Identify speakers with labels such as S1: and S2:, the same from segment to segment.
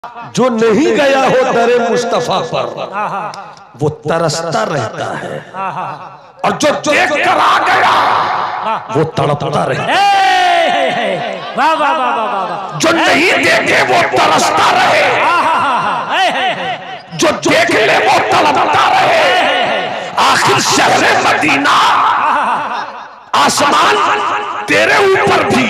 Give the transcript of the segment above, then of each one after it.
S1: जो नहीं गया हो दरे मुस्तफा पर वो तरसता रहता है, और जो देख कर आ गया वो तड़पता रहता है। जो नहीं देखे वो तरसता रहे, जो देख ले वो तड़पता रहे। आखिर शहरे मदीना आसमान तेरे ऊपर भी,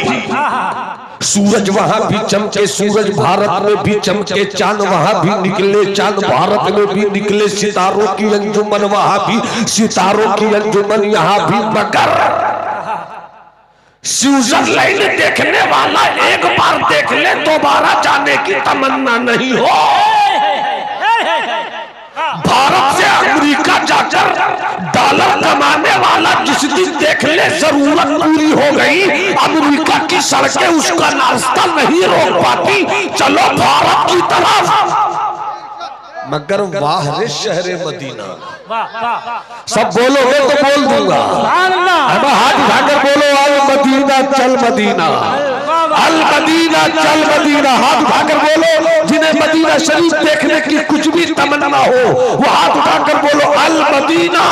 S1: सूरज वहां भी चमके, सूरज भारत में भी चमके, चांद वहां भी निकले, चांद भारत में भी निकले, सितारों की अंजुमन वहां भी, सितारों की अंजुमन यहां भी। मगर स्विट्जरलैंड देखने वाला एक बार देख ले, दोबारा जाने की तमन्ना नहीं हो। भारत से अमेरिका जाकर डॉलर कमाने वाला जिस दिन देख ले जरूरत पूरी हो गई, अमेरिका की सड़कें उसका नाश्ता नहीं रोक पाती, चलो भारत की तरफ। मगर वाह रे शहरे मदीना, सब बोलोगे तो बोल दूंगा, हाथ उठाकर बोलो अल मदीना चल मदीना, अल मदीना चल मदीना। हाथ उठाकर बोलो, जिन्हें मदीना शरीफ देखने की कुछ भी तमन्ना हो वो हाथ उठाकर बोलो अल मदीना,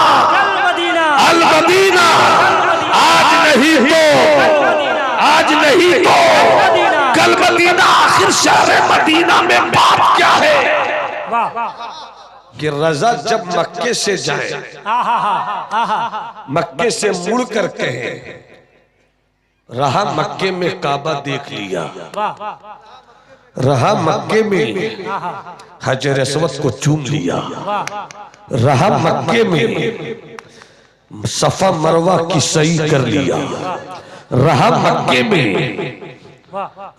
S1: अल मदीना। आज नहीं तो कल मदीना। आखिर शहर मदीना में बात क्या है कि रजा जब मक्के से जाए, मक्के से मुड़ कर कहे रहा मक्के में काबा देख लिया, रहा मक्के में हजर अस्वद को चूम लिया, रहा मक्के में सफा मरवा की सही कर लिया, रहा मक्के में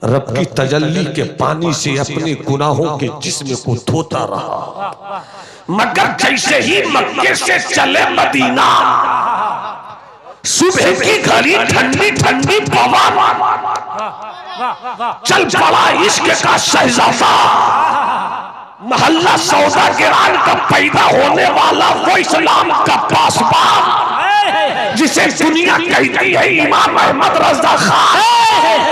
S1: रब की तजल्ली के पानी से अपने गुनाहों के जिस्म को धोता रहा। मगर जैसे ही मक्के से चले मदीना, सुबह की घड़ी ठंडी ठंडी पवन, चल पड़ा इश्क का शहजादा, महल्ला सौदा गिरान का पैदा होने वाला वो इस्लाम का पासबान, जिसे दुनिया कहती है इमाम अहमद रजा खान।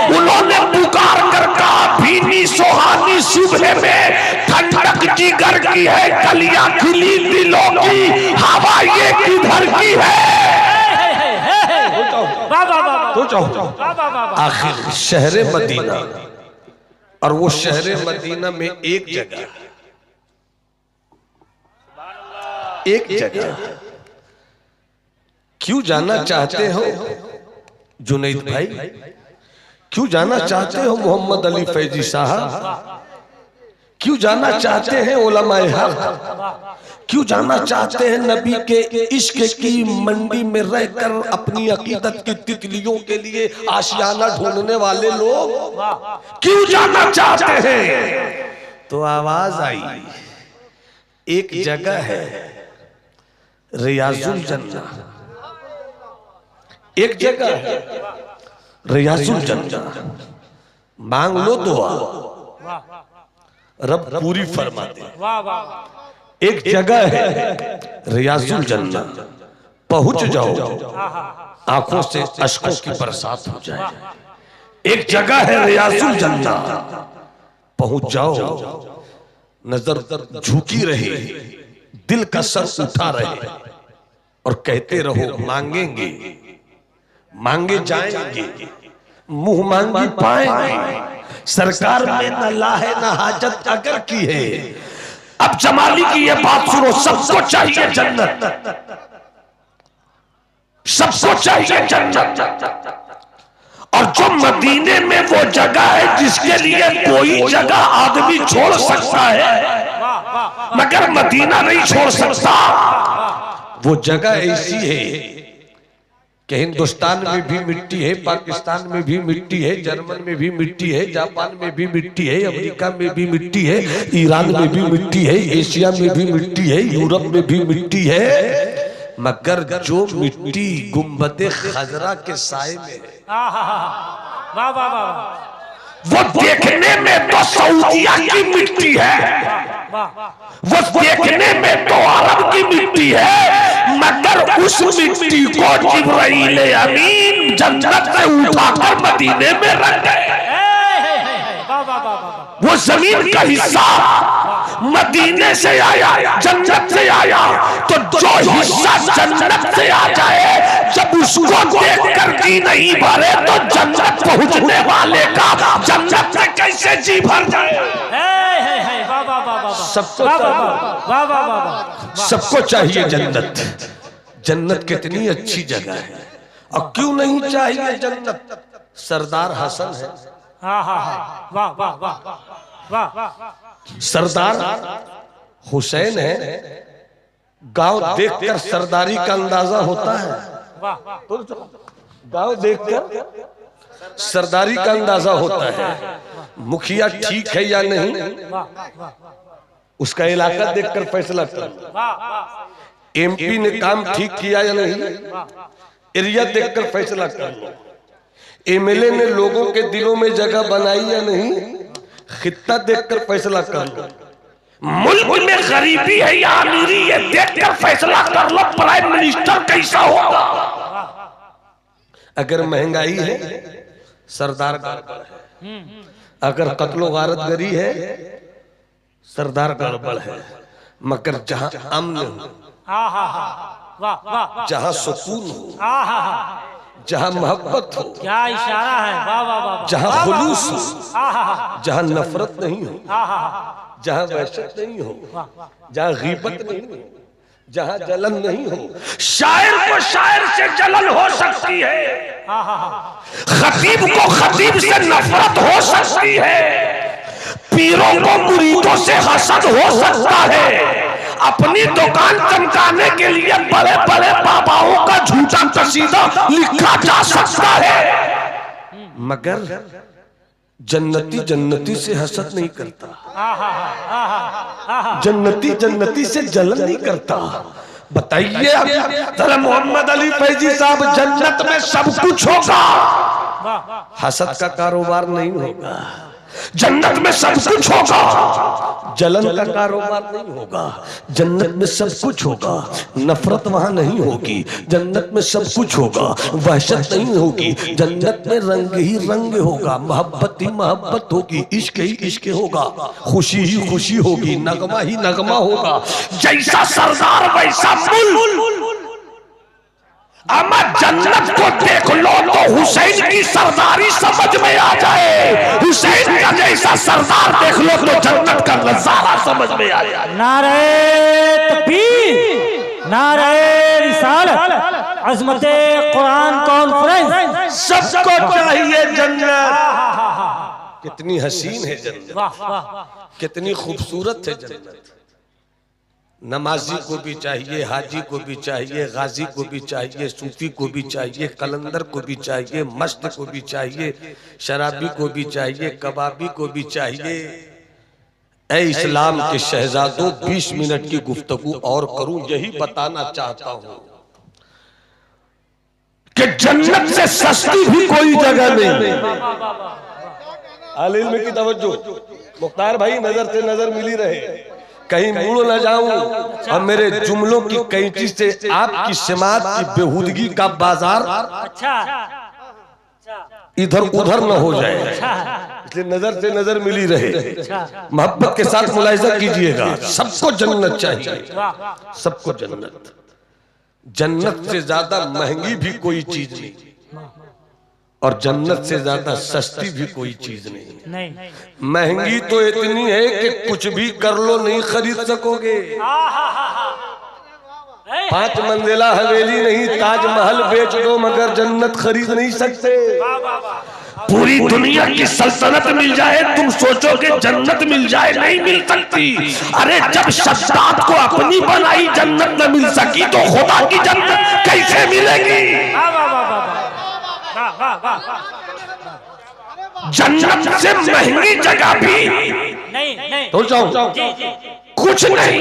S1: उन्होंने पुकार कर कहा भीनी सुहानी सुबह में ठंडक जिगर की है, कलियां खिली दिलों की, हवा ये किधर की है। आखिर शहरे मदीना, और वो शहरे मदीना में एक जगह क्यों जाना चाहते हो जुनैद भाई, क्यों जाना चाहते हो मोहम्मद अली फैजी साहब, क्यों जाना चाहते हैं उलमाए हक, क्यों जाना चाहते हैं नबी के इश्क की मंडी में रहकर अपनी अकीदत की तितलियों के लिए आशियाना ढूंढने वाले लोग क्यों जाना चाहते हैं? तो आवाज आई, एक जगह है रियाजुल जन्ना, एक जगह है रियाजुल जन्ना, मांग लो दुआ रब पूरी फरमा दे। एक जगह है रियाजुल जन्ना, पहुंच जाओ आंखों से अश्कों की बरसात हो जाए। एक जगह है रियाजुल जन्ना, पहुंच जाओ नजर झुकी रहे, दिल का सर उठा रहे, और कहते रहो मांगेंगे मांगे जाएंगे, मुंह मांगी पाएंगे, सरकार में न लाहे न हाजत अगर की है। अब जमाली की ये बात सुनो, सबको चाहिए जन्नत, सबको चाहिए जन्नत, और जो मदीने में वो जगह है जिसके लिए कोई जगह आदमी छोड़ सकता है मगर मदीना नहीं छोड़ सकता। वो जगह ऐसी है कि हिंदुस्तान में भी मिट्टी है, पाकिस्तान में भी मिट्टी है, जर्मन में भी मिट्टी है, जापान में भी मिट्टी है, अमेरिका में भी मिट्टी है, ईरान में भी मिट्टी है, एशिया में भी मिट्टी है, यूरोप में भी मिट्टी है। मगर जो मिट्टी गुंबदे खजरा के साए में है, वो देखने में तो सऊदिया की मिट्टी है, वो देखने में तो अरब की मिट्टी है, मगर उस मिट्टी को जिब्राइल अमीन जन्नत से उठाकर मदीने में रख गए। वो जमीन का हिस्सा मदीने से आया, जन्नत से आया, तो जो हिस्सा जन्नत से आ जाए जब उसको देखकर जी नहीं भरे तो जन्नत पहुंचने वाले का जन्नत से कैसे जी भर जाए। सबको चाहिए जन्नत। जन्नत कितनी अच्छी जगह है, और क्यों नहीं चाहिए जन्नत? सरदार हसन है, सरदार हुसैन है। गांव देखकर सरदारी का अंदाजा होता है, गांव देखकर सरदारी का अंदाजा होता है। मुखिया ठीक है या नहीं उसका इलाका देखकर फैसला कर। एमपी ने काम ठीक किया या नहीं एरिया देखकर फैसला कर लो। एमएलए ने लोगों के दिलों में जगह बनाई या नहीं खित्ता देखकर फैसला कर लो। मुल्क में गरीबी है या अमीरी है देखकर फैसला कर लो। प्राइम मिनिस्टर कैसा होगा? अगर महंगाई है सरदार गड़बड़ है, अगर कत्लो गारतगरी है सरदार गड़बड़ है। मगर जहां अमन हो, जहां सुकून हो, जहां मोहब्बत हो,
S2: क्या इशारा है, वाह वाह वाह,
S1: जहां खुलूस हो, जहां नफरत नहीं हो, जहां वहशत नहीं हो, जहां गीबत नहीं हो, जहां जलन नहीं हो। शायर को शायर से जलन हो सकती है, खतीब को खतीब से नफरत हो सकती है, पीरों को मुरीदों से हसद हो सकता है। अपनी दुकान चमकाने के लिए बड़े बड़े बाबाओं का झूठा कसीदा लिखा जा सकता है, मगर जन्नती जन्नती से हसद नहीं करता, जन्नती जन्नती से जलन नहीं करता। बताइए जरा मोहम्मद अली फैजी साहब, जन्नत में सब कुछ होगा, हसद का कारोबार नहीं होगा। जन्नत में सब कुछ होगा, जलन का कारोबार नहीं होगा। जन्नत में सब कुछ होगा, नफरत वहां नहीं होगी। जन्नत में सब कुछ होगा, वहशत नहीं होगी। जन्नत में रंग ही रंग होगा, मोहब्बत ही मोहब्बत होगी, इश्क ही इश्क होगा, खुशी ही खुशी होगी, नगमा ही नगमा होगा। जैसा सरदार वैसा मुल्क। अमा जन्नत को देख लो तो हुसैन की सरदारी समझ में आ जाए। हुसैन का जैसा सरदार देख लो तो जन्नत का नजारा समझ में आ जाए।
S2: नारे तकबीर, नारे रिसालत, अज़मते कुरान कॉन्फ्रेंस,
S1: सबको चाहिए जन्नत। कितनी हसीन है जन्नत, कितनी खूबसूरत है जन्नत। नमाजी को भी चाहिए, हाजी को भी चाहिए, गाजी को भी चाहिए, सूफी को भी चाहिए, कलंदर को भी चाहिए, मस्त को भी चाहिए, शराबी को भी चाहिए, कबाबी को भी चाहिए। ऐ इस्लाम के शहजादों, 20 मिनट की गुफ्तगू और करूं, यही बताना चाहता हूं कि जन्नत से सस्ती भी कोई जगह नहीं। आलिम की तवज्जो, मुख्तार भाई नजर से नजर मिली रहे, कहीं मुड़ न जाऊं और मेरे जुमलों की कैंची से आपकी समात की बेहूदगी का बाजार इधर उधर न हो जाए, इसलिए नजर से नजर मिली रहे। मोहब्बत के साथ मुलाहिजा कीजिएगा। सबको जन्नत चाहिए, सबको जन्नत। जन्नत से ज्यादा महंगी भी कोई चीज नहीं, और जन्नत से ज्यादा सस्ती भी कोई चीज नहीं। महंगी तो इतनी है कि कुछ भी कर लो नहीं खरीद सकोगे। 5 मंजिला हवेली नहीं, ताजमहल बेच दो मगर जन्नत खरीद नहीं सकते। पूरी दुनिया की सल्तनत मिल जाए, तुम सोचोगे जन्नत मिल जाए, नहीं मिल सकती। अरे जब शद्दाद को अपनी बनाई जन्नत न मिल सकी तो खुदा की जन्नत कैसे मिलेगी? जन्नत से महंगी जगह भी नहीं तो जाऊं कुछ नहीं,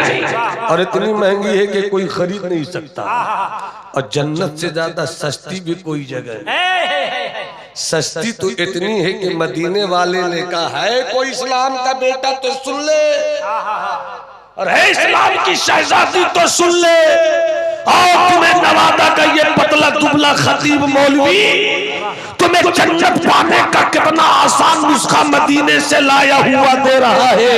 S1: और इतनी महंगी है कि कोई खरीद नहीं सकता। और जन्नत से ज्यादा सस्ती भी कोई जगह नहीं। सस्ती तो इतनी है कि मदीने वाले ने कहा है कोई इस्लाम का बेटा तो सुन ले, और है इस्लाम की शहजादी तो सुन ले। और तुम्हें नवादा का ये पतला दुबला खतीब मौलवी तुम्हें जन्नत पाने का कितना आसान नुस्खा मदीने से लाया हुआ दे रहा है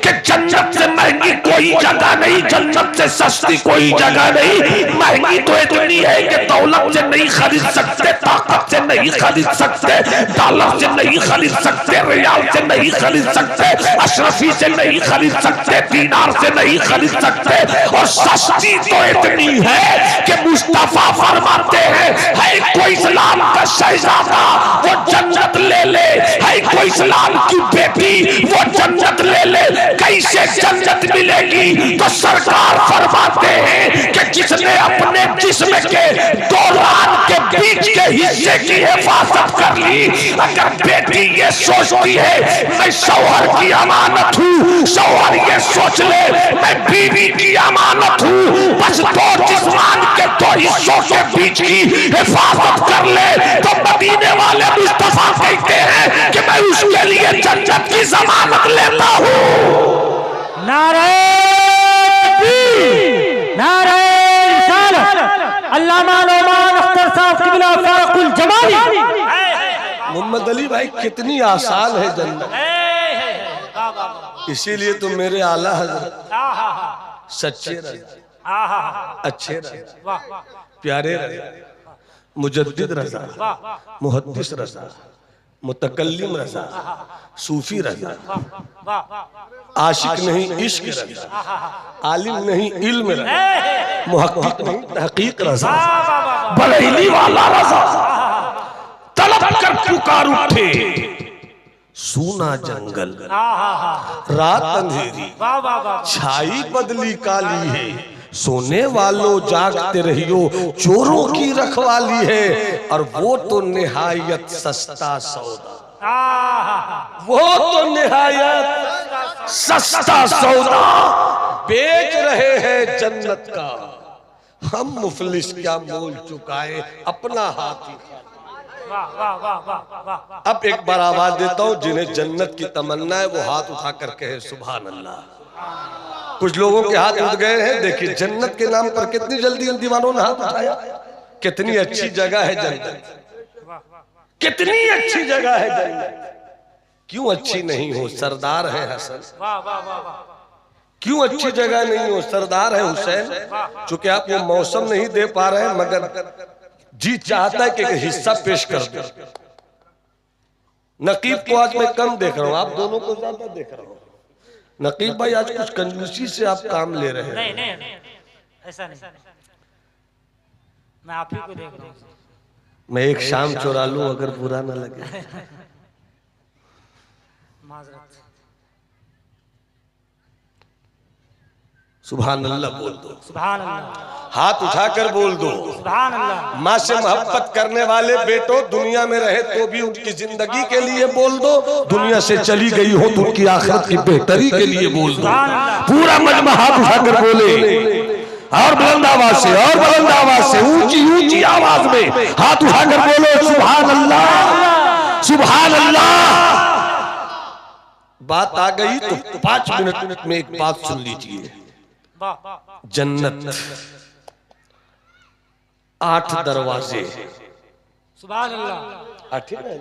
S1: कि जन्नत से महंगी कोई जगह नहीं, जन्नत से सस्ती कोई जगह नहीं। महंगी तो इतनी है कि दौलत से नहीं खरीद सकते, ताकत से नहीं खरीद सकते, डॉलर से नहीं खरीद सकते, रियाल से नहीं खरीद सकते, अशरफी से नहीं खरीद सकते, दीनार से नहीं खरीद सकते। और सस्ती तो इतनी है कि मुस्तफा फरमाते हैं है कोई इस्लाम का शहजादा वो जन्नत ले ले, है कोई इस्लाम की बेटी वो जन्नत ले ले। कैसे जन्नत मिलेगी? तो सरकार फरमाते हैं कि जिसने अपने जिस्म के दौरान के बीच के हिस्से की हिफाजत कर ली। अगर बेटी ये सोचती है मैं शौहर की अमानत हूँ, शौहर ये सोच ले मैं बीवी की अमानत हूँ, बस दो जिस्मान के दो हिस्सों के बीच की हिफाजत कर ले, तो मदीने वाले मुस्तफा कहते हैं कि मैं उसके लिए जन्नत की जमानत लेता हूँ।
S2: नारे तकबीर, नारे रिसालत। अल्लामा नौमान अख्तर साहब क़िबला फारुकुल जमाली।
S3: मोहम्मद अली भाई कितनी आसान है जन्नत, इसीलिए तो मेरे आला हज़रत सच्चे रज़ा, अच्छे रज़ा, प्यारे रज़ा, मुजद्दिद रज़ा, मुहद्दिस रज़ा, मुतकल्लिम रज़ा, सूफी रज़ा, आशिक नहीं इश्क रज़ा, आलिम नहीं इल्म रज़ा, मुहक्किक नहीं तहकीक रज़ा,
S1: बरेली वाला रज़ा तलब कर पुकार उठे सूना जंगल,
S3: रात अंधेरी छाई बदली काली है, सोने वालों जागते रहियो चोरों की रखवाली है। और वो तो निहायत सस्ता सौदा, वो तो निहायत
S1: सस्ता सौदा
S3: बेच रहे हैं जन्नत का, हम मुफलिस क्या मोल चुकाए अपना हाथ ही। अब एक बार आवाज देता हूँ जिन्हें जन्नत की तमन्ना है वो हाथ उठा कर कहे सुभान अल्लाह। कुछ लोगों के हाथ उठ गए हैं, देखिए जन्नत के नाम पर कितनी जल्दी उन दीवानों ने हाथ उठाया। कितनी अच्छी जगह है जन्नत, कितनी अच्छी जगह है जन्नत। क्यों अच्छी नहीं हो? सरदार है हसन। क्यों अच्छी जगह नहीं हो? सरदार है हुसैन। चूंकि आप वो मौसम नहीं दे पा रहे हैं मगर जी चाहता है कि एक हिस्सा पेश कर दो। नकीब को आज मैं कम देख रहा हूं, आप दोनों को ज्यादा देख रहा हूं। नकीब भाई आज कुछ कंजूसी से आप काम ले रहे हैं।
S2: नहीं नहीं ऐसा नहीं, मैं आप ही को देख रहा हूँ।
S3: मैं एक शाम चुरा लूं अगर बुरा ना लगे।
S2: माजरत।
S3: सुभान अल्लाह बोल दो,
S2: सुभान अल्लाह।
S3: हाथ उठाकर बोल दो
S2: सुभान अल्लाह।
S3: माँ से मोहब्बत करने वाले बेटों दुनिया में रहे तो भी उनकी जिंदगी के लिए बोल दो, दुनिया से चली गई हो तो उनकी आखिरत की बेहतरी के लिए बोल दो।
S1: पूरा मजमा हाथ उठाकर बोले और बुलंद आवाज से, और बुलंद आवाज से, ऊंची ऊंची आवाज में हाथ उठाकर बोलो सुभान अल्लाह, सुभान अल्लाह।
S3: बात आ गई तो 5 मिनट में एक बात सुन लीजिए। जन्नत 8 दरवाजे।
S2: सुभान अल्लाह।
S3: ठीक है,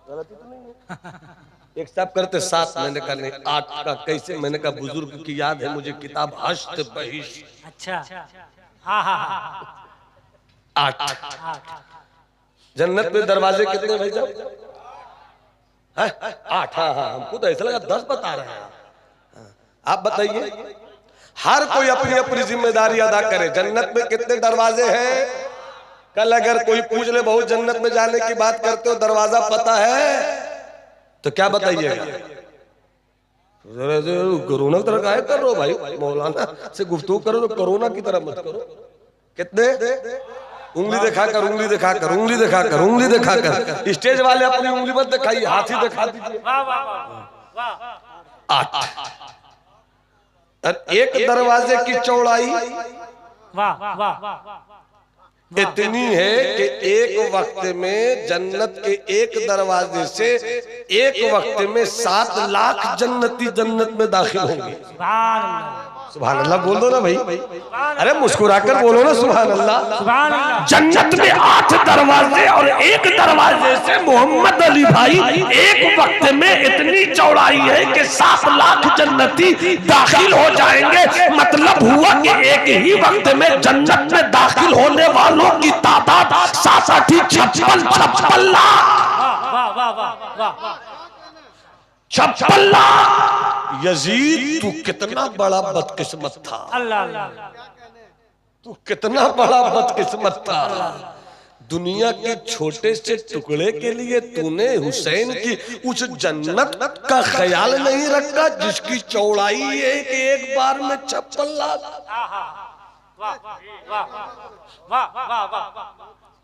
S3: गलती तो नहीं है। एक साहब करते 7, मैंने कहा नहीं 8 का कैसे? मैंने कहा बुजुर्ग की याद है मुझे किताब हश्त बहिश।
S2: अच्छा हाँ हाँ हाँ
S3: 8। जन्नत में दरवाजे कितने भाई साहब? 8। हाँ हमको तो ऐसा लगा 10 बता रहे हैं। आप बताइए। हर कोई अपनी अपनी जिम्मेदारी अदा करे। जन्नत में कितने दरवाजे हैं? कल अगर कोई पूछ ले बहुत जन्नत में जाने की बात करते हो दरवाजा पता है तो क्या बताइएगा? कोरोना की तरह काहे कर रहे हो भाई? मौलाना से गुफ्तगू करो तो कोरोना की तरह मत करो। कितने? उंगली दिखाकर, उंगली दिखाकर, उंगली दिखाकर, उंगली दिखाकर। स्टेज वाले अपनी उंगली मत दिखाइए, हाथ ही दिखा दीजिए। 8। और एक दरवाजे की चौड़ाई
S2: वाह वाह वाह
S3: इतनी है कि एक वक्त में जन्नत के एक दरवाजे से एक वक्त में 7 लाख जन्नती जन्नत में दाखिल होंगे। सुभान अल्लाह बोल दो ना भाई, अरे मुस्कुराकर बोलो ना सुभान अल्लाह।
S1: जन्नत में 8 दरवाजे और एक दरवाजे से मोहम्मद अली भाई एक वक्त में इतनी चौड़ाई है कि 7 लाख जन्नती दाखिल हो जाएंगे। मतलब हुआ कि एक ही वक्त में जन्नत में दाखिल होने वालों की तादाद 56 लाख। 56 लाख।
S3: यजीद तू कितना बड़ा बदकिस्मत था,
S2: अल्लाह
S3: तू कितना बड़ा बदकिस्मत था। दुनिया के छोटे से टुकड़े के लिए तूने हुसैन की उस जन्नत का ख्याल नहीं रखा जिसकी चौड़ाई है कि एक बार में 56 लाख।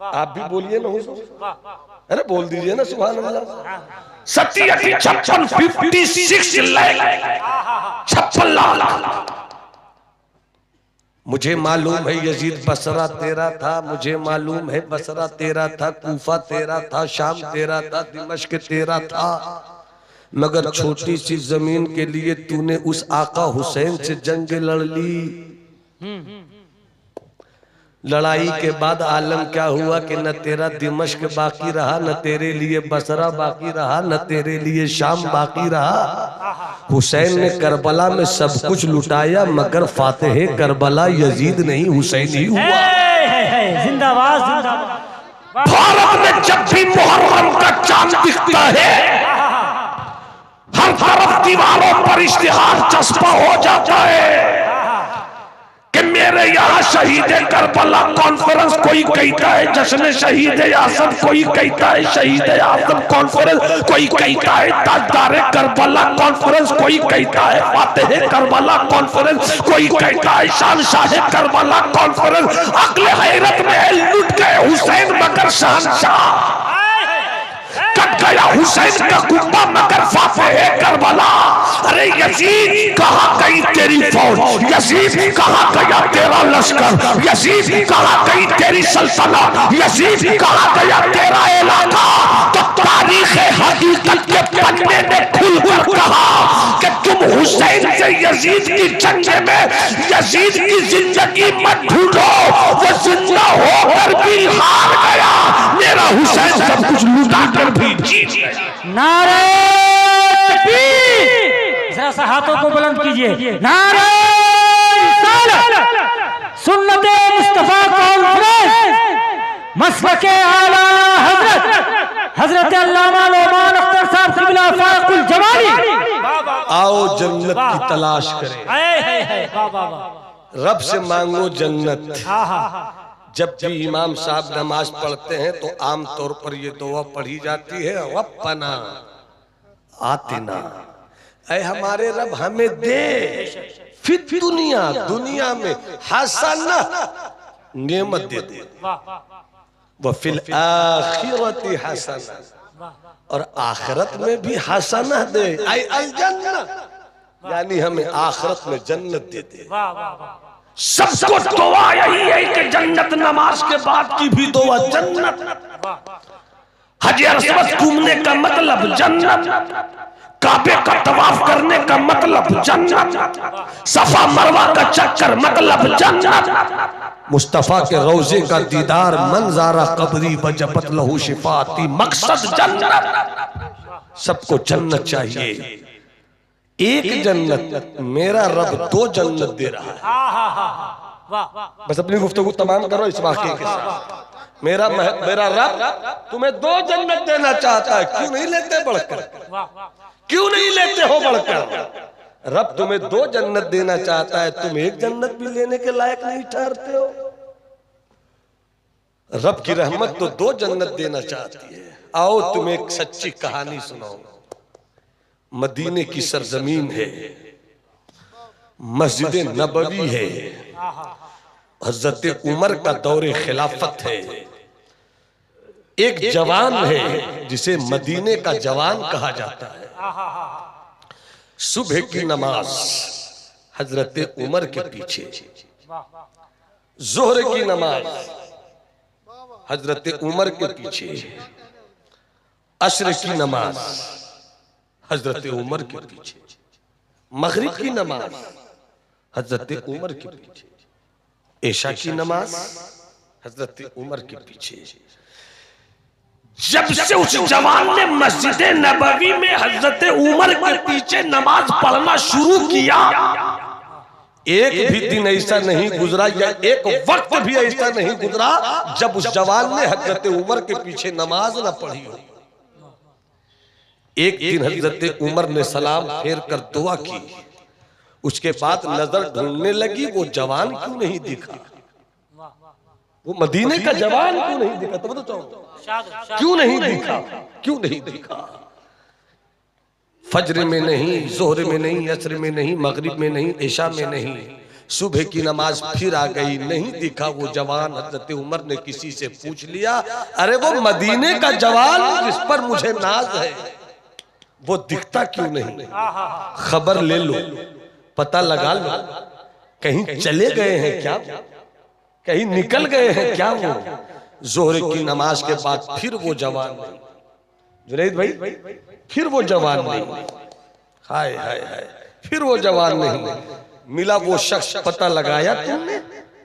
S3: आप भी बोलिए ना हुजूर, अरे बोल दीजिए ना सुभान अल्लाह। 56 लाख। मुझे मालूम है यजीद बसरा तेरा था, मुझे मालूम है बसरा तेरा था, कूफा तेरा था, शाम तेरा था, दिमश्क तेरा था, मगर छोटी सी जमीन के लिए तूने उस आका हुसैन से जंग लड़ ली। लड़ाई के बाद आलम क्या हुआ कि न तेरा दिमश्क बाकी रहा, न तेरे लिए बसरा बाकी रहा, न तेरे लिए शाम बाकी रहा। हुसैन ने करबला में सब कुछ लुटाया मगर फातेह करबला यजीद नहीं हुसैन ही हुआ।
S2: जिंदाबाद जिंदाबाद।
S1: भारत में जब भी मुहर्रम का चांद दिखता है हर तरफ दीवारों पर इश्तिहार चस्पा हो जाता है कि मेरे यहाँ शहीद करबला कॉन्फ्रेंस, कोई कहता है जश्न शहीद आजम, कोई कहता है शहीद आजम कॉन्फ्रेंस, कोई कहता है ताजदार करबला कॉन्फ्रेंस, कोई कहता है फातेह करबला कॉन्फ्रेंस, कोई कहता है शहंशाह करबला कॉन्फ्रेंस। अगले हैरत में लुट गए हुसैन मगर शहंशाह, कट गया हुसैन का कुत्ता मगर फातेह करबला। अरे यजीद कहाँ गई तेरी फौज, यजीद कहाँ गया तेरा लश्कर, यजीद कहाँ गई तेरी सल्तनत, यजीद कहाँ गया तेरा इलाका। तो तारीख हकीकत के पन्ने ने खुलकर कहा कि तुम हुसैन से यजीद की जंग में यजीद की जिंदगी मत ढूंढो, वो जिंदा होकर भी हार गया, मेरा हुसैन सब कुछ लुटा कर भी जीत गया।
S2: नारे तकबीर, जरा सा हाथों को बुलंद कीजिए। नारे रिसालत, सुन्नते मुस्तफा कॉन्फ्रेंस, मसलके आला हजरत हजरत अल्लामा लोमान अख्तर साहब क़िबला फाक़ुल जमाली।
S3: आओ जन्नत की तलाश करें, रब से मांगो जन्नत। जब भी इमाम साहब नमाज पढ़ते हैं तो आम तौर पर ये दुआ पढ़ी जाती है, रब्बना आतिना, ऐ हमारे रब हमें दे फिर दुनिया, दुनिया में हसना नेमत दे दे, व फिल आखिरती हसना, और आखिरत में भी हसना दे, ऐ अल जन्ना, यानी हमें आखिरत में जन्नत दे दे।
S1: सबको दुआ यही है कि जन्नत, नमाज के बाद की भी दुआ जन्नत, हज अस्वद घूमने का मतलब जन्नत, काबे का तवाफ करने का मतलब जन्नत, सफा मरवा का चक्कर मतलब जन्नत,
S3: मुस्तफा के रोजे का दीदार, मंजारा कबरी बजबत लहू शिफाती, मकसद जन्नत। सबको जन्नत चाहिए, एक जन्नत, मेरा रब 2 जन्नत दे रहा है। बस अपनी गुफ्तगू तमाम करो इस वाक़े के साथ। मेरा रब तुम्हें 2 जन्नत देना चाहता है, क्यों नहीं लेते बढ़कर, क्यों नहीं लेते हो बढ़कर। रब तुम्हें 2 जन्नत देना चाहता है, तुम 1 जन्नत भी लेने के लायक नहीं ठहरते हो। रब की रहमत तो 2 जन्नत देना चाहती है। आओ तुम्हें एक सच्ची कहानी सुनाओ। मदीने की सरजमीन है, मस्जिद नबवी है, हजरत उमर का दौरे खिलाफत है। एक जवान है जिसे मदीने का जवान कहा जाता है। सुबह की नमाज हजरत उमर के पीछे, जोहर की नमाज हजरत उमर के पीछे असर की नमाज, हजरत उमर के पीछे मगरिब की नमाज, हजरत उमर के पीछे ऐशा की नमाज, हजरत उमर के पीछे।
S1: जब से उस जवान ने मस्जिद नबवी में हजरत उमर के पीछे नमाज पढ़ना शुरू किया,
S3: एक भी दिन ऐसा नहीं गुजरा या एक वक्त भी ऐसा नहीं गुजरा जब उस जवान ने हजरत उमर के पीछे नमाज न पढ़ी हो। एक दिन हजरत उमर ने सलाम फेर कर दुआ की, उसके बाद नजर ढूंढने लगी वो जवान क्यों नहीं दिखा, वो मदीने का जवान क्यों नहीं दिखा, तो बताओ क्यों नहीं दिखा, क्यों नहीं दिखा। फज्र में नहीं, जोहर में नहीं, असर में नहीं, मगरिब में नहीं, ऐशा में नहीं, सुबह की नमाज फिर आ गई, नहीं दिखा वो जवान। हजरत उमर ने किसी से पूछ लिया, अरे वो मदीने का जवान जिस पर मुझे नाज है वो दिखता क्यों नहीं, खबर ले लो, पता लगा लो, कहीं चले गए हैं क्या, कहीं निकल गए हैं क्या वो। जोहर की नमाज के बाद फिर वो जवान नहीं, जुनैद भाई फिर वो जवान नहीं, हाय हाय हाय, फिर वो जवान नहीं मिला। वो शख्स पता लगाया तुमने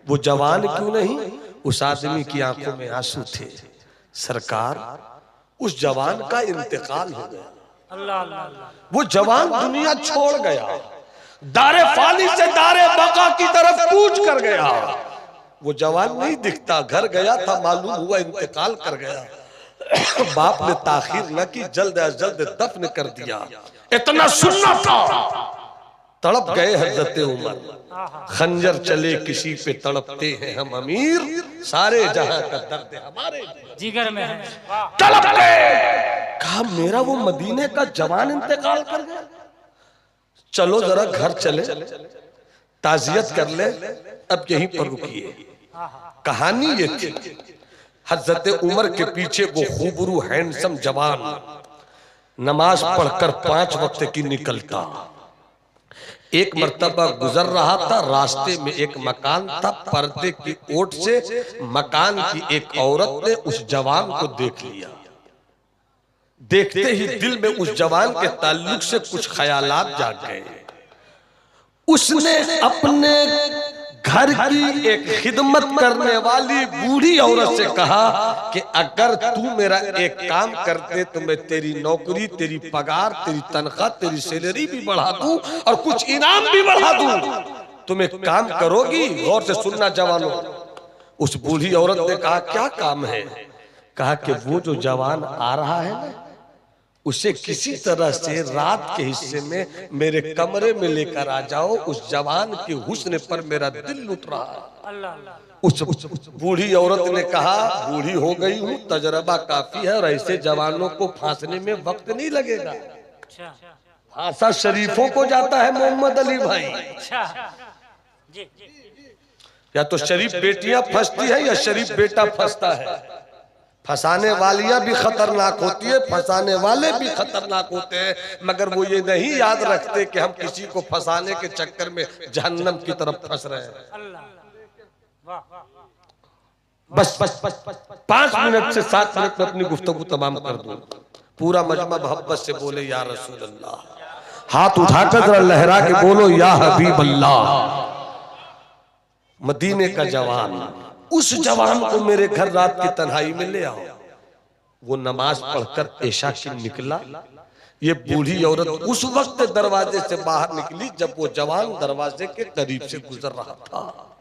S3: वो जवान क्यों नहीं, उस आदमी की आंखों में आंसू थे, सरकार उस जवान का इंतकाल हो गया, वो जवान दुनिया छोड़ गया, दारे फानी से दारे बका की तरफ कूच कर गया। वो जवान नहीं दिखता, घर गया था, मालूम हुआ इंतकाल कर गया। बाप ने ताखीर न की, जल्द अज जल्द दफन कर दिया।
S1: इतना सुनना था,
S3: तड़प गए हजरत उमर, खंजर चले किसी पे तड़पते हैं हम अमीर, सारे जहां का दर्द हमारे
S2: जिगर में है।
S1: तड़प गए।
S3: कहा मेरा वो मदीने का जवान इंतकाल कर गया, चलो जरा घर चले, ताजियत कर ले। अब यहीं पर रुकिए, कहानी ये थी, हजरत उमर के पीछे वो खूबरू हैंडसम जवान नमाज पढ़कर 5 वक्त की निकलता। एक मर्तबा गुजर रहा था, रास्ते में एक मकान था, पर्दे की ओट से मकान की एक औरत ने उस जवान को देख लिया। देखते ही दिल में उस जवान के ताल्लुक से कुछ ख्यालात जाग गए। उसने अपने घर की एक खिदमत करने वाली बूढ़ी औरत से कहा कि अगर तू मेरा एक काम कर दे तो मैं तेरी नौकरी, तेरी पगार, तेरी तनख्वाह, तेरी सैलरी भी बढ़ा दूं और कुछ इनाम भी बढ़ा दूं, तुम एक काम करोगी? गौर से सुनना जवानों। उस बूढ़ी औरत ने कहा क्या काम है? कहा कि वो जो जवान आ रहा है ना, उसे किसी तरह से रात के हिस्से में मेरे कमरे में लेकर आ जाओ, उस जवान के हुस्न पर मेरा दिल लुट रहा है। उस बूढ़ी औरत ने कहा बूढ़ी हो गई हूँ, तजर्बा काफी है और ऐसे जवानों को फांसने में वक्त नहीं लगेगा। फांसा शरीफों को जाता है मोहम्मद अली भाई, या तो शरीफ बेटियां फंसती है या शरीफ बेटा फंसता है। फंसाने वालियां भी खतरनाक होती है, फंसाने वाले भी खतरनाक होते हैं, मगर वो ये नहीं याद रखते कि हम किसी को फंसाने के चक्कर में जहन्नम की तरफ फंस रहे हैं। बस 5 मिनट से 7 मिनट में अपनी गुफ्तगू तमाम कर दूं। पूरा मजमा मोहब्बत से बोले या रसूल अल्लाह, हाथ उठाकर जरा लहरा के बोलो या हबीब अल्लाह। मदीने का जवान, उस जवान को मेरे घर रात की तन्हाई में ले आओ। वो नमाज पढ़कर ऐशा की निकला। ये बूढ़ी औरत उस वक्त दरवाजे से बाहर निकली जब वो जवान दरवाजे के करीब से गुजर रहा था।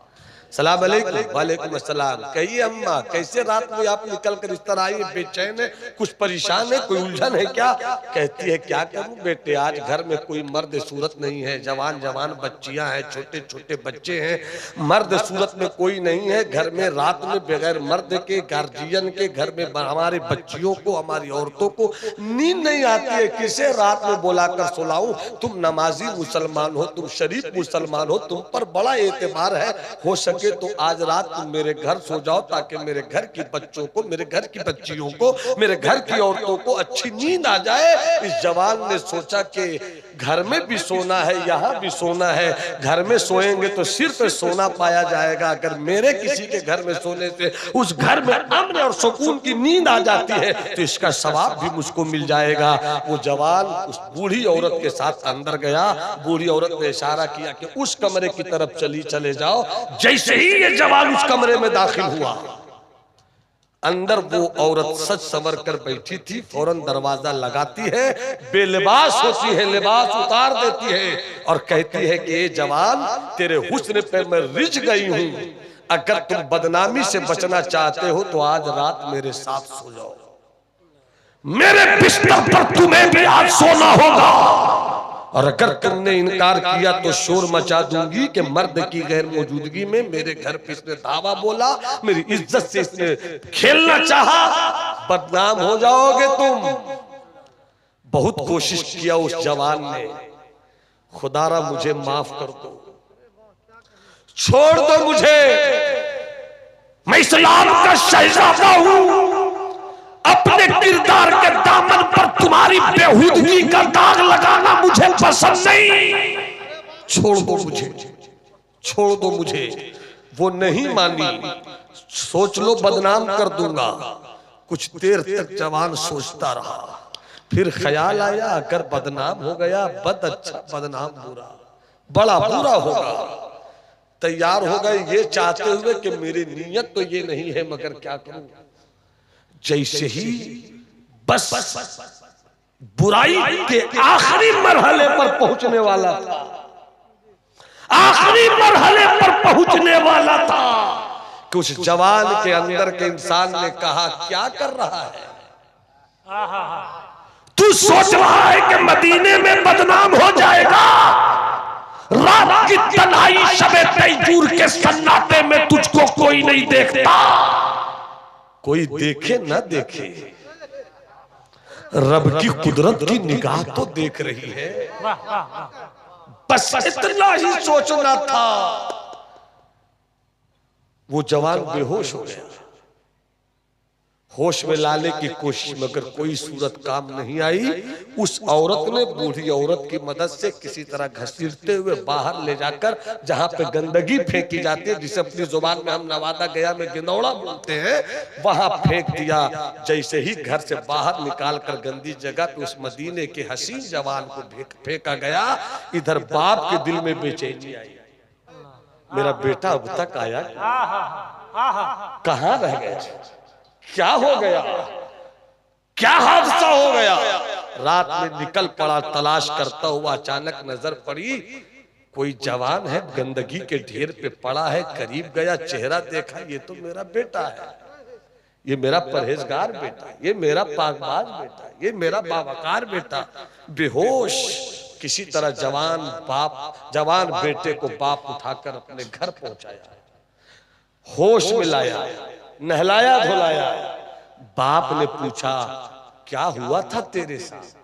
S3: सलाम अलैकुम। वालेकुम अस्सलाम। कहिए अम्मा, कैसे रात में आप निकल कर इस तरह आई? बेचैन है, कुछ परेशान है, कोई उलझन है क्या? कहती है क्या करूं बेटे, आज घर में कोई मर्द सूरत नहीं है, जवान जवान बच्चियां हैं, छोटे छोटे बच्चे हैं, मर्द सूरत में कोई नहीं है घर में। रात में बगैर मर्द के, गार्जियन के घर में हमारे बच्चियों को, हमारी औरतों को नींद नहीं आती है, किसे रात में बुलाकर सुलाऊं? तुम नमाजी मुसलमान हो, तुम शरीफ मुसलमान हो, तुम पर बड़ा एतबार है, हो सके सके तो आज रात तुम मेरे घर सो जाओ, ताकि मेरे घर की बच्चों को, मेरे घर की बच्चियों को, मेरे घर की औरतों को अच्छी नींद आ जाए। इस जवान ने सोचा कि घर में भी सोना है, यहाँ भी सोना है, घर में सोएंगे तो सिर पे सोना पाया जाएगा, अगर मेरे किसी के घर में सोने से उस घर में अमन और सुकून की नींद आ जाती है तो इसका सवाब भी मुझको मिल जाएगा। वो जवान उस बूढ़ी औरत के साथ अंदर गया। बूढ़ी औरत ने इशारा किया कि उस कमरे की तरफ चले जाओ। जैसे ही ये जवान उस कमरे में दाखिल हुआ, अंदर वो औरत सच संवर कर बैठी थी, फौरन दरवाजा लगाती है, बेलिबास होती है, लिबास उतार देती है और कहती है कि ये जवान, तेरे हुस्न पे मैं रिझ गई हूं, अगर तुम बदनामी से बचना चाहते हो तो आज रात मेरे साथ सो जाओ,
S1: मेरे बिस्तर पर तुम्हें भी आज सोना होगा,
S3: और अगर तुमने इनकार किया तो शोर मचा दूंगी कि मर्द की गैर मौजूदगी में मेरे घर पे इसने धावा बोला, मेरी इज्जत से इसने खेलना चाहा, बदनाम हो जाओगे तुम। बहुत कोशिश किया उस जवान ने, खुदारा मुझे माफ कर दो, छोड़ दो मुझे,
S1: मैं इस्लाम का शहजादा हूं, अपने किरदार के दामन पर तुम्हारी बेहुदगी का दाग लगाना मुझे पसंद नहीं,
S3: छोड़ दो मुझे, छोड़ दो मुझे। वो नहीं मानी, सोच लो बदनाम कर दूंगा। कुछ देर तक जवान सोचता रहा, फिर ख्याल आया अगर बदनाम हो गया, बद अच्छा बदनाम बुरा, बड़ा बुरा होगा। तैयार हो गए ये चाहते हुए कि मेरी नीयत तो ये नहीं है, मगर क्या करूं। जैसे ही बस बुराई के आखिरी मरहले पर पहुंचने वाला था, आखिरी मरहले पर पहुंचने वाला था कि उस जवान के अंदर के इंसान ने कहा, क्या कर रहा है?
S1: तू सोच रहा है कि मदीने में बदनाम हो जाएगा? रात की तन्हाई शबे तैजूर के सन्नाटे में तुझको कोई नहीं देखता।
S3: कोई देखे न देखे, रब की कुदरत की निगाह तो देख रही है। बस इतना ही सोचना था। वो जवान बेहोश हो गया। होश में लाने की कोशिश मगर कोई सूरत काम नहीं आई। उस औरत ने बूढ़ी औरत की मदद से किसी तरह घसीटते हुए बाहर ले जाकर, जहां पे गंदगी फेंकी जाती है, जिसे अपनी जुबान में हम नवादा गया में गिनौड़ा बोलते हैं, वहां फेंक दिया। जैसे ही घर से बाहर निकाल कर गंदी जगह पे उस मदीने के हसीन जवान को फेंका गया, इधर बाप के दिल में बेचैनी आई। मेरा बेटा अब तक आया, कहां रह गया, क्या हो गया, क्या हादसा हो गया। रात में निकल पड़ा तलाश करता हुआ, अचानक नजर पड़ी कोई जवान है, गंदगी के ढेर पे पड़ा है। करीब गया, चेहरा देखा, ये तो मेरा बेटा है, ये मेरा परहेजगार बेटा, ये मेरा पाकबाज बेटा, ये मेरा बावकार बेटा। बेहोश किसी तरह जवान बेटे को बाप उठाकर अपने घर पहुंचाया, होश में लाया, नहलाया धुलाया। बाप ने पूछा, क्या हुआ था तेरे साथ?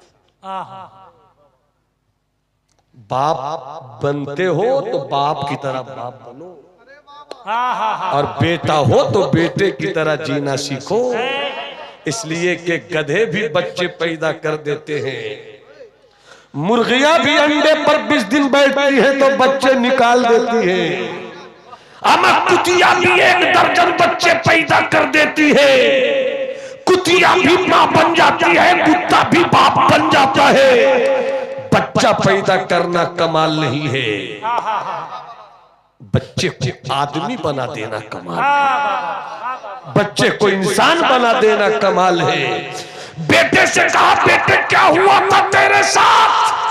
S3: बाप बनते हो तो बाप की तरह बाप बनो, और बेटा हो तो बेटे की तरह जीना सीखो। इसलिए कि गधे भी बच्चे पैदा कर देते हैं, मुर्गियां भी अंडे पर 20 दिन बैठती है तो बच्चे निकाल देती है।
S1: अमा कुतिया भी 1 दर्जन बच्चे पैदा कर देती है। कुतिया भी मां बन जाती है, कुत्ता भी बाप बन जाता है।
S3: बच्चा पैदा करना कमाल नहीं है, बच्चे को आदमी बना देना कमाल है, बच्चे को इंसान बना देना कमाल है।
S1: बेटे से कहा, बेटे क्या हुआ था तेरे साथ?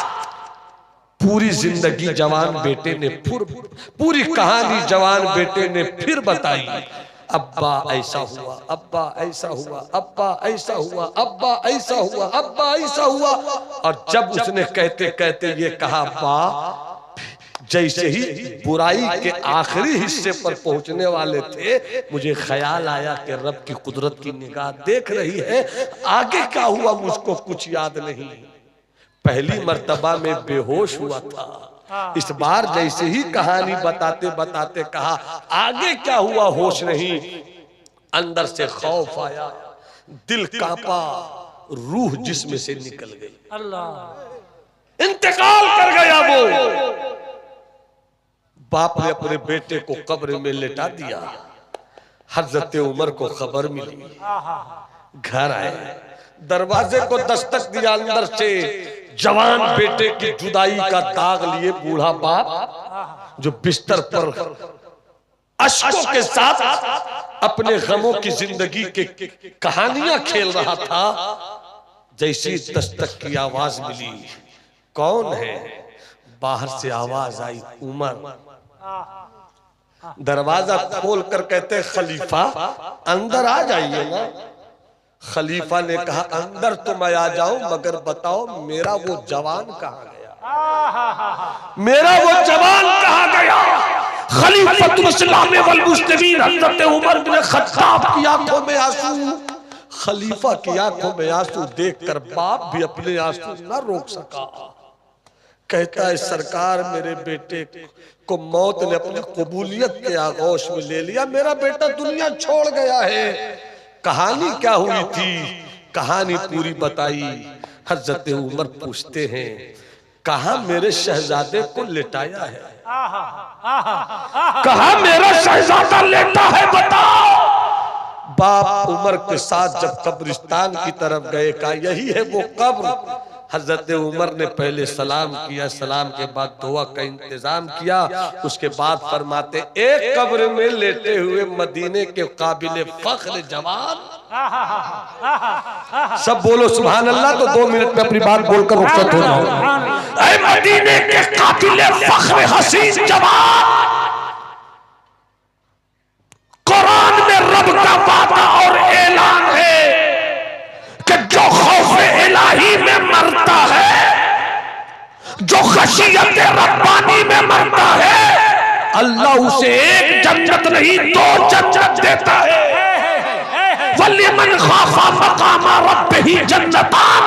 S3: पूरी जिंदगी जवान बेटे ने पूरी कहानी जवान बेटे ने फिर बताई। अब्बा ऐसा हुआ, अब्बा ऐसा हुआ, अब्बा ऐसा हुआ, अब्बा ऐसा हुआ, अब्बा ऐसा हुआ। और जब उसने कहते कहते ये कहा अब्बा, जैसे ही बुराई के आखिरी हिस्से पर पहुंचने वाले थे, मुझे ख्याल आया कि रब की कुदरत की निगाह देख रही है। आगे क्या हुआ मुझको कुछ याद नहीं। पहली मर्तबा में बेहोश हुआ था, इस बार जैसे ही कहानी बताते बताते कहा आगे क्या हुआ होश नहीं, अंदर से खौफ आया, दिल कांपा, रूह जिस्म से निकल गई,
S2: अल्लाह
S3: इंतकाल कर गया वो। बाप ने अपने बेटे को कब्र में लेटा दिया। हजरत उमर को खबर मिली, घर आए, दरवाजे को दस्तक दिया, अंदर से जवान बेटे की जुदाई का दाग लिए बूढ़ा बाप जो बिस्तर पर अश्कों के साथ अपने गमों की जिंदगी के कहानियां खेल रहा था। जैसी दस्तक की आवाज मिली, कौन है? बाहर से आवाज आई, उमर। दरवाजा खोल कर कहते खलीफा अंदर आ जाइए ना। खलीफा ने कहा अंदर तो मैं आ जाऊं, मगर बताओ मेरा वो जवान कहाँ गया, मेरा वो जवान कहाँ गया?
S1: खलीफतुल इस्लाम वल मुस्लिमीन हज़रत उमर बिन खत्ताब की आंखों में आंसू।
S3: खलीफा की आंखों में आंसू देखकर बाप भी अपने आंसू न रोक सका। कहता है सरकार, मेरे बेटे को मौत ने अपनी कबूलियत के आगोश में ले लिया, मेरा बेटा दुनिया छोड़ गया है। कहानी क्या हुई थी? कहानी पूरी बताई। हजरत उमर पूछते हैं कहा मेरे शहजादे को लेटाया है?
S1: कहा मेरा शहजादा लेटा है, बताओ।
S3: बाप उमर के साथ जब कब्रिस्तान की तरफ गए, कहा यही है वो कब्र। हजरत उमर ने पहले सलाम किया, सलाम के बाद दुआ का इंतजाम किया। उसके बाद फरमाते एक कब्र में लेटे हुए मदीने के काबिल फख्र जवान। सब बोलो सुभान अल्लाह। तो 2 मिनट में अपनी बात बोलकर रुखसत हो जाओ।
S1: ऐ मदीने के काबिल फख्र हसीन जवान, कुरान में रब का वादा और ऐलान है कि जो खौफ इलाही में मरता है, जो खशियत रब्बानी में मरता है, अल्लाह उसे एक जन्नत नहीं 2 जन्नत देता है। वलिमन खाफा मकामा रब्बिही जन्नतान,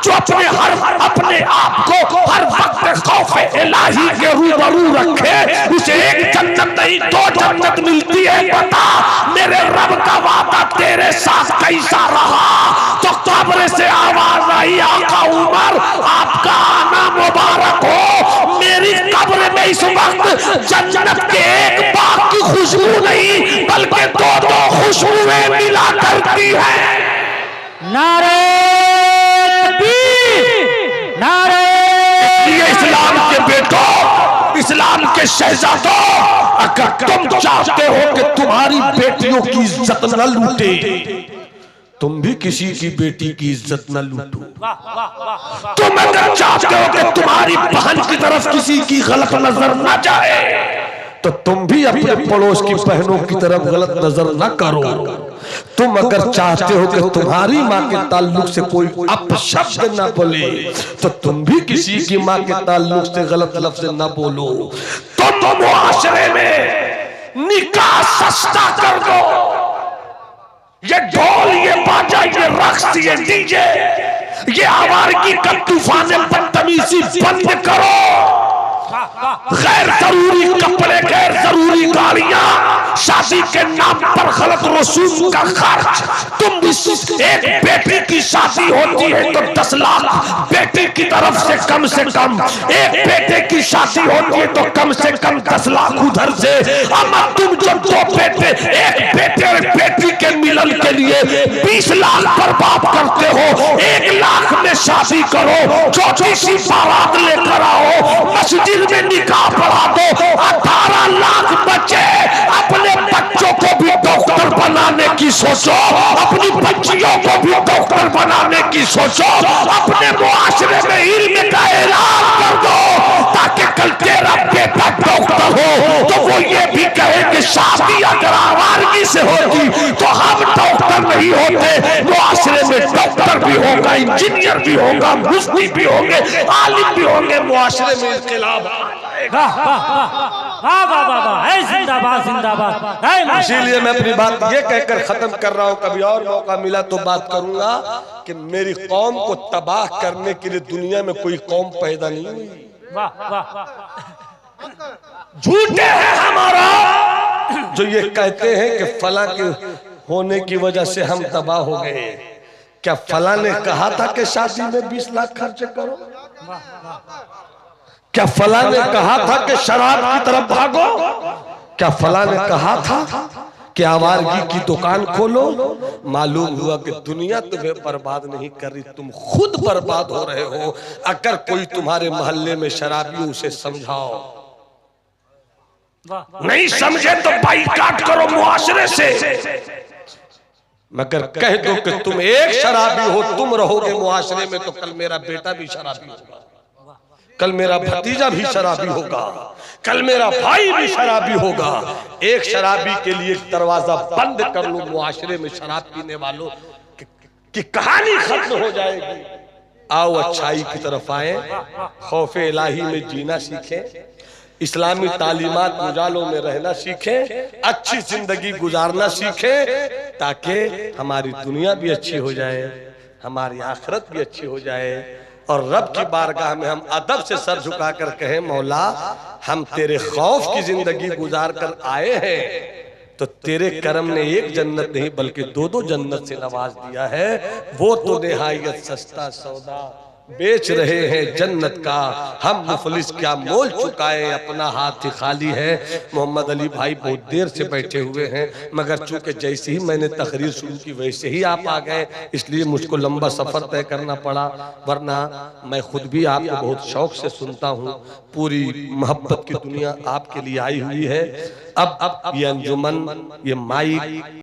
S1: जो अपने आप को हर वक्त खौफ इलाही के रूबरू रखे, उसे एक जन्नत नहीं 2 जन्नत मिलती है। बता मेरे रब का वादा तेरे साथ कैसा रहा? तो कब्र से आवाज आई, आका उमर आपका आना मुबारक हो। मेरी कब्र में इस वक्त जन्नत के एक बाग की खुशबू नहीं बल्कि 2 खुशबुएं मिला करती है।
S2: नारे तकबीर, नारे
S1: ये इस्लाम के बेटों, इस्लाम के शहजादों, अगर तुम चाहते हो कि तुम्हारी बेटियों की इज्जत न लूटे,
S3: तुम भी किसी की बेटी की इज्जत न लूटो।
S1: तुम अगर चाहते हो कि तुम्हारी बहन की तरफ किसी की गलत नजर न जाए,
S3: तो तुम भी अपने पड़ोस की बहनों की तरफ गलत नजर न करो। तुम अगर चाहते हो कि तुम्हारी माँ के ताल्लुक से कोई अपशब्द न बोले, तो तुम भी किसी की माँ के ताल्लुक से गलत लफ्ज न बोलो।
S1: तुम मुआशरे में निकाह सस्ता कर दो। ये ढोल, ये बाजा, ये रक्स, ये डीजे, ये आवारगी का तूफान बदतमीजी बंद करो। गैर जरूरी कपड़े, गैर जरूरी गाड़ियां, शादी के नाम पर गलत रसूम का खर्च। तुम भी एक बेटी की शादी होती है तो 10 लाख बेटी की तरफ से कम, एक बेटे की शादी होती है तो कम से कम 10 लाख उधर से। अम्मा तुम जब 2 बेटे, एक बेटे और बेटी के मिलन के लिए 20 लाख बर्बाद करते हो, 1 लाख में शादी करो, छोटी सी बारात लेकर आओ, मस्जिद में निकाह पढ़ा दो, 18 लाख बचे। अपने बच्चों को भी डॉक्टर बनाने की सोचो, अपनी बच्चियों को भी डॉक्टर बनाने की सोचो, अपने मुआशरे में इल्म का ऐलान कर दो, ताकि कल तेरा बेटा डॉक्टर हो तो वो ये भी कहे कि शादी अगर आवारगी से होती तो हम डॉक्टर नहीं होते। मुआशरे में डॉक्टर भी होगा, इंजीनियर भी होगा, मुफ्ती भी होंगे, आलिम भी होंगे, मुआशरे में इनकलाब
S2: जिंदाबाद जिंदाबाद।
S3: इसीलिए मैं अपनी बात ये कहकर खत्म कर रहा हूँ, कभी और मौका मिला तो बात करूंगा कि मेरी कौम को तबाह करने के लिए दुनिया में कोई कौम पैदा नहीं हुई।
S2: वाह वाह
S3: झूठे हैं हमारा जो ये कहते हैं कि फला के होने की वजह से हम तबाह हो गए। क्या फला ने कहा था कि शादी में 20 लाख खर्च करो? क्या फला ने कहा था कि शराब की तरफ भागो? क्या फला ने कहा था कि आवारगी की दुकान खोलो? मालूम हुआ कि दुनिया तुम्हें बर्बाद नहीं कर रही, तुम खुद बर्बाद हो रहे हो। अगर कोई तुम्हारे मोहल्ले में शराबी हो, उसे समझाओ। नहीं समझे तो बाइकाट करो मुआशरे से। मगर कह दो कि तुम एक शराबी हो, तुम रहोगे मुआशरे में, तो कल मेरा बेटा भी शराबी होगा, कल मेरा भतीजा भी शराबी होगा, कल मेरा भाई भी शराबी होगा। एक शराबी के लिए दरवाजा बंद कर लो मुआशरे में शराब पीने वालों की कहानी खत्म हो जाएगी। आओ अच्छाई की तरफ आए, खौफे इलाही में जीना सीखें, इस्लामी तालीमात मुजालों में रहना सीखें, अच्छी जिंदगी गुजारना सीखें, ताकि हमारी दुनिया भी अच्छी हो जाए, हमारी आखिरत भी अच्छी हो जाए, और रब की बारगाह में हम अदब से सर झुकाकर कहें, मौला हम तेरे खौफ की जिंदगी गुजार कर आए हैं, तो तेरे करम ने एक जन्नत नहीं बल्कि 2-2 जन्नत से नवाज दिया है। वो तो निहायत सस्ता सौदा बेच रहे हैं जन्नत का, हम मुफलिस क्या मोल चुकाए, अपना हाथ ही खाली है। मोहम्मद अली भाई बहुत देर से बैठे हुए हैं, मगर चूंकि जैसे ही मैंने तकरीर शुरू की वैसे ही आप आ गए, इसलिए मुझको लंबा सफर तय करना पड़ा, वरना मैं खुद भी आपको बहुत शौक से सुनता हूँ। पूरी मोहब्बत की दुनिया आपके लिए आई हुई है। अब ये अंजुमन, ये माइक